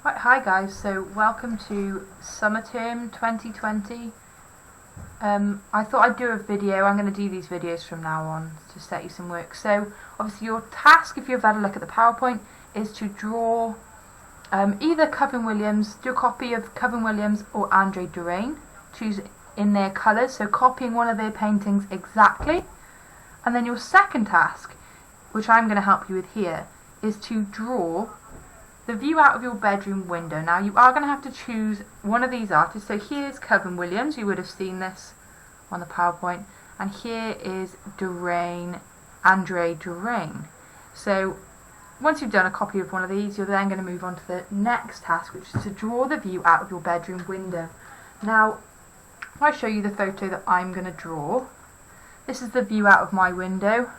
Right, hi guys, so welcome to summer term 2020. I thought I'd do a video. I'm going to do these videos from now on to set you some work. So obviously your task, if you've had a look at the PowerPoint, is to draw either Kyffin Williams, do a copy of Kyffin Williams or Andre Berain, choose in their colours, so copying one of their paintings exactly. And then your second task, which I'm going to help you with here, is to draw the view out of your bedroom window. Now you are going to have to choose one of these artists. So here's Kyffin Williams, you would have seen this on the PowerPoint, and here is Andre Berain. So once you've done a copy of one of these, you're then going to move on to the next task, which is to draw the view out of your bedroom window. Now if I show you the photo that I'm going to draw, this is the view out of my window.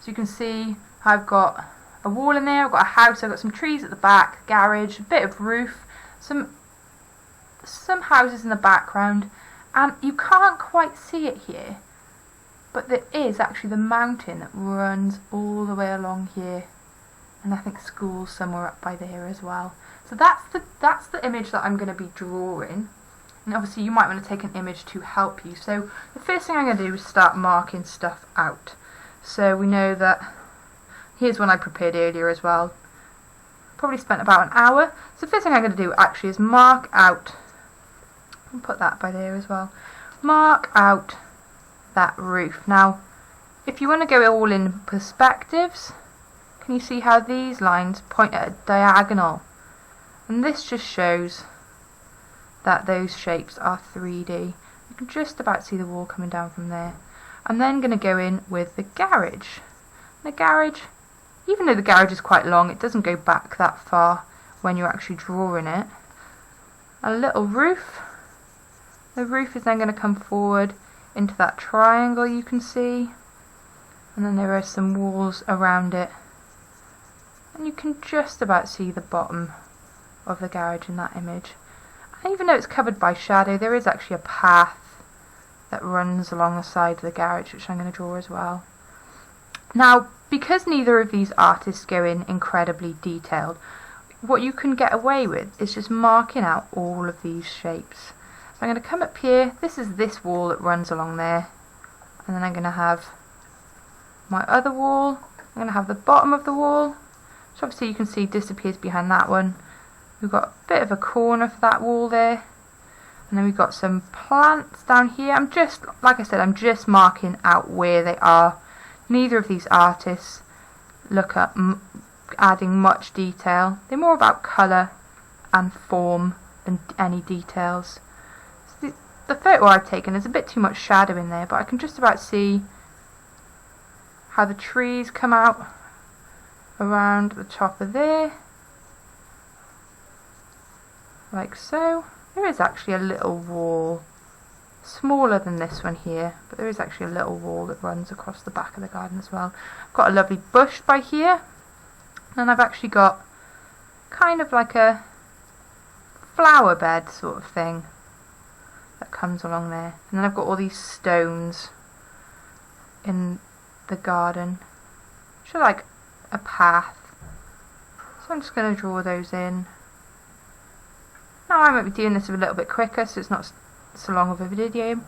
So you can see I've got a wall in there, I've got a house, I've got some trees at the back, garage, a bit of roof, some houses in the background, and you can't quite see it here, but there is actually the mountain that runs all the way along here, and I think school's somewhere up by there as well. So that's the image that I'm going to be drawing, and obviously you might want to take an image to help you. So the first thing I'm going to do is start marking stuff out. So we know that here's one I prepared earlier as well. Probably spent about an hour. So the first thing I'm going to do actually is mark out, and put that by there as well, mark out that roof. Now if you want to go all in perspectives, can you see how these lines point at a diagonal? And this just shows that those shapes are 3D. You can just about see the wall coming down from there. I'm then going to go in with the garage. The garage, even though the garage is quite long, it doesn't go back that far when you're actually drawing it. A little roof. The roof is then going to come forward into that triangle you can see, and then there are some walls around it, and you can just about see the bottom of the garage in that image. And even though it's covered by shadow, there is actually a path that runs along the side of the garage, which I'm going to draw as well. Now, because neither of these artists go in incredibly detailed, what you can get away with is just marking out all of these shapes. So I'm going to come up here, this is this wall that runs along there, and then I'm going to have my other wall, I'm going to have the bottom of the wall, which obviously you can see disappears behind that one. We've got a bit of a corner for that wall there, and then we've got some plants down here. I'm just, like I said, I'm just marking out where they are. Neither of these artists look at adding much detail. They're more about colour and form than any details. So the photo I've taken is a bit too much shadow in there, but I can just about see how the trees come out around the top of there, like so. There is actually a little wall, smaller than this one here, but there is actually a little wall that runs across the back of the garden as well. I've got a lovely bush by here, and I've actually got kind of like a flower bed sort of thing that comes along there, and then I've got all these stones in the garden, which are like a path. So I'm just going to draw those in. Now I might be doing this a little bit quicker, so it's not so long of a video,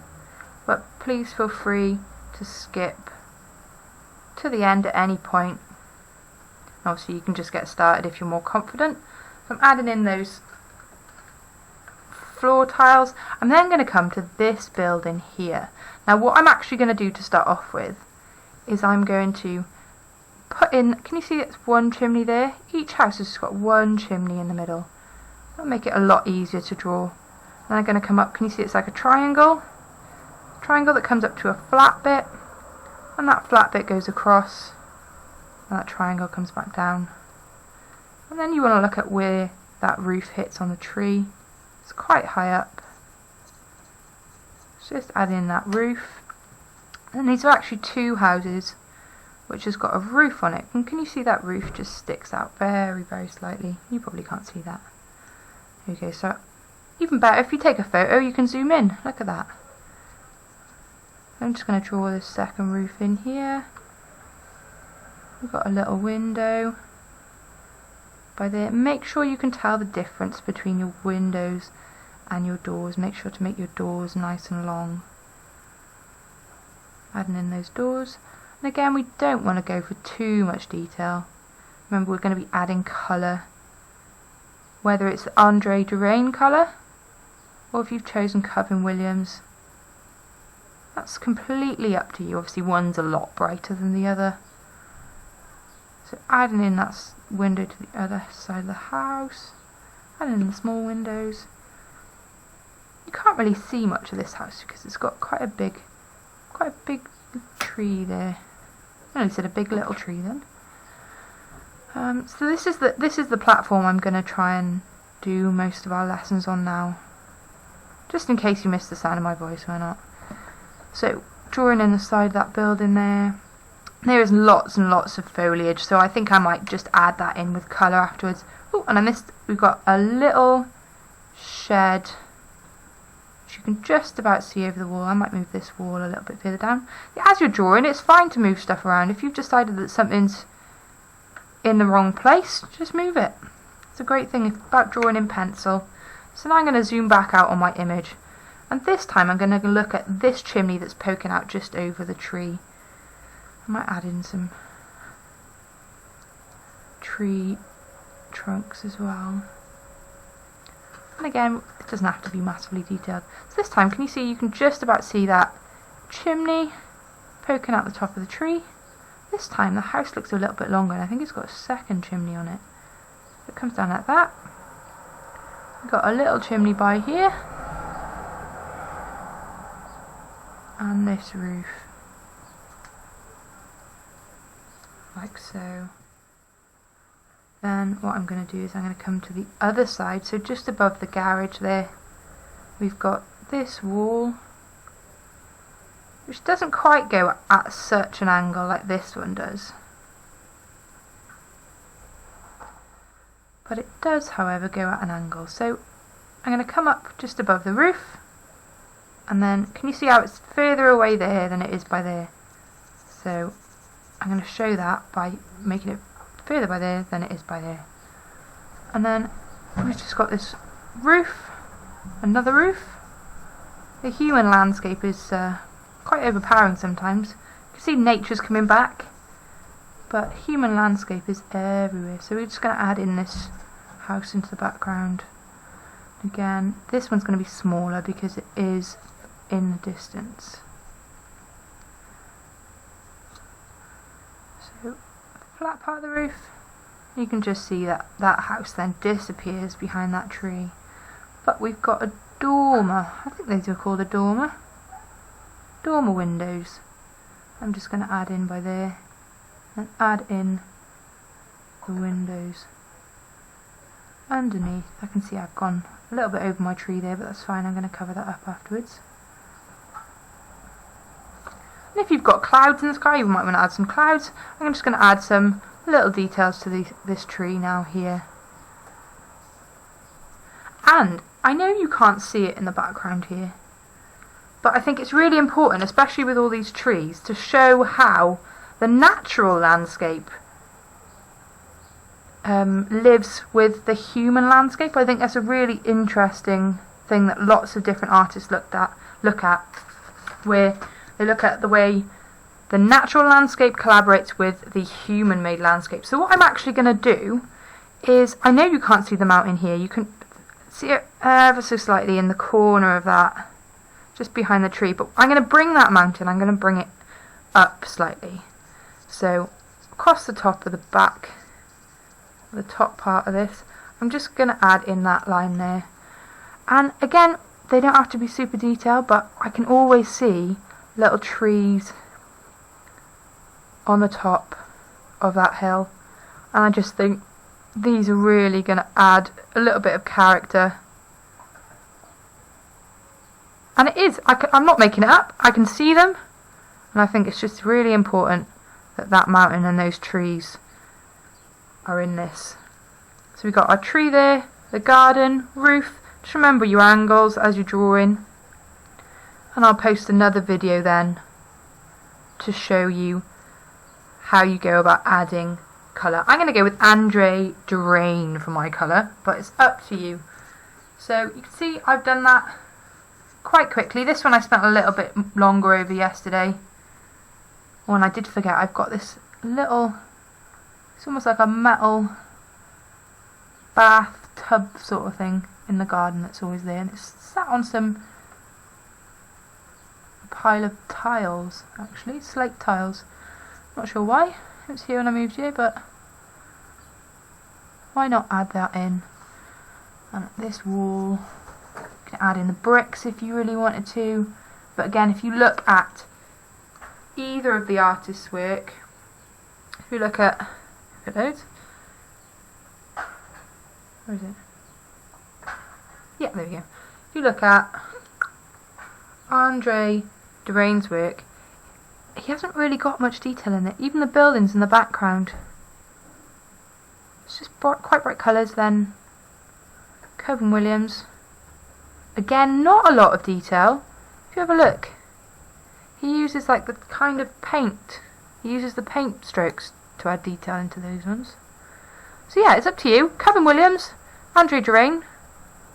but please feel free to skip to the end at any point. Obviously you can just get started if you're more confident. So I'm adding in those floor tiles. I'm then going to come to this building here. Now what I'm actually going to do to start off with is I'm going to put in, can you see it's one chimney there? Each house has just got one chimney in the middle. That'll make it a lot easier to draw. Then I'm going to come up, can you see it's like a triangle that comes up to a flat bit, and that flat bit goes across, and that triangle comes back down. And then you want to look at where that roof hits on the tree. It's quite high up. Just add in that roof. And these are actually two houses which has got a roof on it, and can you see that roof just sticks out very, very slightly? You probably can't see that. There you go. So even better, if you take a photo you can zoom in. Look at that. I'm just going to draw this second roof in here. We've got a little window. by there. Make sure you can tell the difference between your windows and your doors. Make sure to make your doors nice and long. Adding in those doors. And again, we don't want to go for too much detail. Remember, we're going to be adding colour. Whether it's the Andre Berain colour, or if you've chosen Kyffin Williams, that's completely up to you. Obviously one's a lot brighter than the other. So adding in that window to the other side of the house, adding in the small windows. You can't really see much of this house because it's got quite a big tree there. I only said a big little tree then. So this is the platform I'm going to try and do most of our lessons on now. Just in case you missed the sound of my voice, why not? So drawing in the side of that building there. There is lots and lots of foliage, so I think I might just add that in with colour afterwards. Oh, and I missed, we've got a little shed which you can just about see over the wall. I might move this wall a little bit further down. As you're drawing, it's fine to move stuff around. If you've decided that something's in the wrong place, just move it. It's a great thing about drawing in pencil. So now I'm going to zoom back out on my image, and this time I'm going to look at this chimney that's poking out just over the tree. I might add in some tree trunks as well. And again, it doesn't have to be massively detailed. So this time, can you see, you can just about see that chimney poking out the top of the tree. This time the house looks a little bit longer, and I think it's got a second chimney on it. It comes down like that. We've got a little chimney by here. And this roof. Like so. Then what I'm going to do is I'm going to come to the other side. So just above the garage there, we've got this wall, which doesn't quite go at such an angle like this one does. But it does, however, go at an angle. So I'm going to come up just above the roof, and then can you see how it's further away there than it is by there? So I'm going to show that by making it further by there than it is by there. And then we've just got this roof, another roof. The human landscape is quite overpowering sometimes. You can see nature's coming back, but human landscape is everywhere. So we're just going to add in this house into the background. Again, this one's going to be smaller because it is in the distance. So flat part of the roof, you can just see that that house then disappears behind that tree. But we've got a dormer. I think these are called a dormer. Dormer windows. I'm just going to add in by there and add in the windows underneath. I can see I've gone a little bit over my tree there, but that's fine. I'm going to cover that up afterwards. And if you've got clouds in the sky, you might want to add some clouds. I'm just going to add some little details to this tree now here. And I know you can't see it in the background here, but I think it's really important, especially with all these trees, to show how the natural landscape lives with the human landscape. I think that's a really interesting thing that lots of different artists look at, where they look at the way the natural landscape collaborates with the human-made landscape. So what I'm actually going to do is, I know you can't see the mountain here, you can see it ever so slightly in the corner of that, just behind the tree, but I'm going to bring that mountain, I'm going to bring it up slightly. So across the top of the back, the top part of this, I'm just going to add in that line there. And again, they don't have to be super detailed, but I can always see little trees on the top of that hill, and I just think these are really going to add a little bit of character. And it is, I'm not making it up, I can see them, and I think it's just really important that that mountain and those trees are in this. So we've got our tree there, the garden, roof. Just remember your angles as you're drawing, and I'll post another video then to show you how you go about adding colour. I'm going to go with Andre Berain for my colour, but it's up to you. So you can see I've done that quite quickly. This one I spent a little bit longer over yesterday. Oh, and I did forget, I've got this little, it's almost like a metal bathtub sort of thing in the garden that's always there, and it's sat on some pile of tiles, actually, slate tiles. Not sure why, it was here when I moved here, but why not add that in? And this wall, you can add in the bricks if you really wanted to, but again, if you look at either of the artist's work, if you look at those, where is it? Yeah, there we go. If you look at Andre Berain's work, he hasn't really got much detail in it. Even the buildings in the background, it's just quite bright colours. Then Kyffin Williams, again, not a lot of detail. If you have a look, he uses like the kind of paint. He uses the paint strokes to add detail into those ones. So yeah, it's up to you. Kyffin Williams, Andre Berain,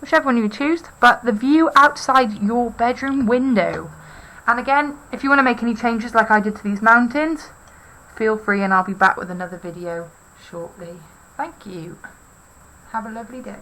whichever one you choose, but the view outside your bedroom window. And again, if you want to make any changes like I did to these mountains, feel free, and I'll be back with another video shortly. Thank you. Have a lovely day.